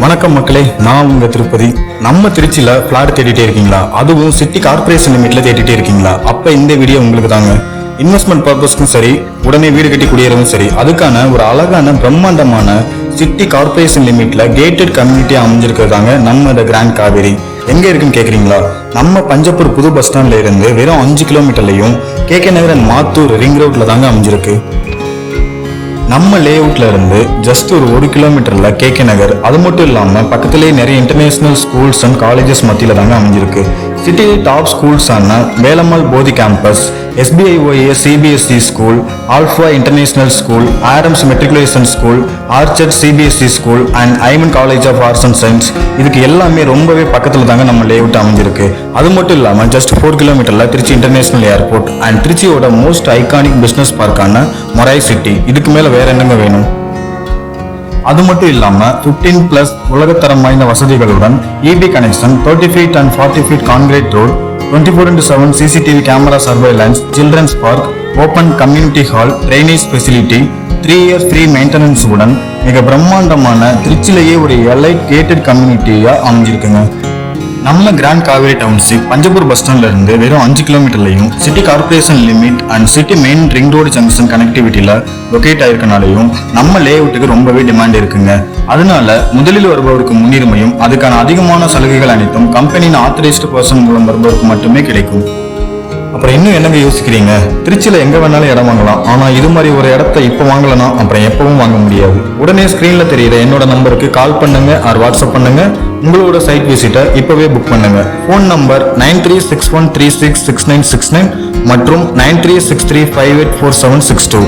வணக்கம் மக்களே, நான் உங்க திருப்பதி. நம்ம திருச்சியில பிளாட் தேடிட்டே இருக்கீங்களா? அதுவும் சிட்டி கார்பரேஷன் லிமிட்ல தேடிட்டே இருக்கீங்களா? அப்ப இந்த வீடியோ உங்களுக்கு தாங்க. இன்வெஸ்ட்மெண்ட் பர்பஸ்க்கும் சரி, உடனே வீடு கட்டி குடியேறவும் சரி, அதுக்கான ஒரு அழகான பிரம்மாண்டமான சிட்டி கார்பரேஷன் லிமிட்ல கேட்டட் கம்யூனிட்டியா அமைஞ்சிருக்கிறதாங்க நம்ம த கிராண்ட் காவேரி. எங்க இருக்குன்னு கேக்குறீங்களா? நம்ம பஞ்சப்பூர் புது பஸ் ஸ்டாண்ட்ல இருந்து வெறும் 5 கிலோமீட்டர்லயும் K Nagar and Mathur ring ரோட்ல தாங்க அமைஞ்சிருக்கு. நம்ம லே அவுட்ல இருந்து ஜஸ்ட் ஒரு 1 கிலோமீட்டர்ல கே நகர். அது மட்டும் இல்லாம பக்கத்திலேயே நிறைய இன்டர்நேஷனல் ஸ்கூல்ஸ் அண்ட் காலேஜஸ் மத்தியில தாங்க அமைஞ்சிருக்கு. சிட்டி டாப் ஸ்கூல்ஸ் ஆன Velammal Bodhi campus, SBIOA CBSE school, alpha international school, Aarams matriculation school, orchard CBSE school and Aiman college of arts and science, இதுக்கு எல்லாமே ரொம்பவே பக்கத்துல தாங்க நம்ம லே அவுட் அமைஞ்சிருக்கு. அது மட்டும் இல்லாம ஜஸ்ட் 4 கிலோமீட்டர்ல திருச்சி இன்டர்நேஷனல் ஏர்போர்ட் அண்ட் திருச்சியோட மோஸ்ட் ஐகானிக் பிசினஸ் பார்க்கான மொராய் சிட்டி. இதுக்கு மேல வேற என்னங்க வேணும்? அது மட்டும் இல்லாம 15+ உலகத்தரம் வாய்ந்த வசதிகளுடன் EB connection, 30 feet and 40 feet concrete road, 24/7 CCTV camera surveillance, children's park, open community hall, drainage facility, 3 year free maintenance உடன் மிக பிரம்மாண்டமான திருச்சியிலேயே ஒரு எலைட் கேட்டட் கம்யூனிட்டியா அமைஞ்சிருக்குங்க. நம்ம grand Kaveri township Panjappur bus ஸ்டாண்ட்ல இருந்து வெறும் 5 கிலோமீட்டர்லையும் city corporation limit and city main ring road junction கனெக்டிவிட்டியில லொகேட் ஆயிருக்கனாலையும் நம்ம லே அவுட்டுக்கு ரொம்பவே டிமாண்ட் இருக்குங்க. அதனால முதலில் வருபவருக்கு முன்னுரிமையும் அதுக்கான அதிகமான சலுகைகள் அனைத்தும் கம்பெனியின் ஆத்தரைஸ்டு பர்சன் மூலம் வருபவருக்கு மட்டுமே கிடைக்கும். அப்புறம் இன்னும் என்னங்க யோசிக்கிறீங்க? திருச்சியில எங்க வேணாலும் இடம் வாங்கலாம். ஆனா இது மாதிரி ஒரு இடத்த இப்ப வாங்கலனா அப்புறம் எப்பவும் வாங்க முடியாது. உடனே ஸ்கிரீன்ல தெரியுற என்னோட நம்பருக்கு கால் பண்ணுங்க ஆர் வாட்ஸ்அப் பண்ணுங்க. உங்களோட சைட் விசிட்டை இப்பவே புக் பண்ணுங்க. போன் நம்பர் 9361366969 மற்றும் 9363584762.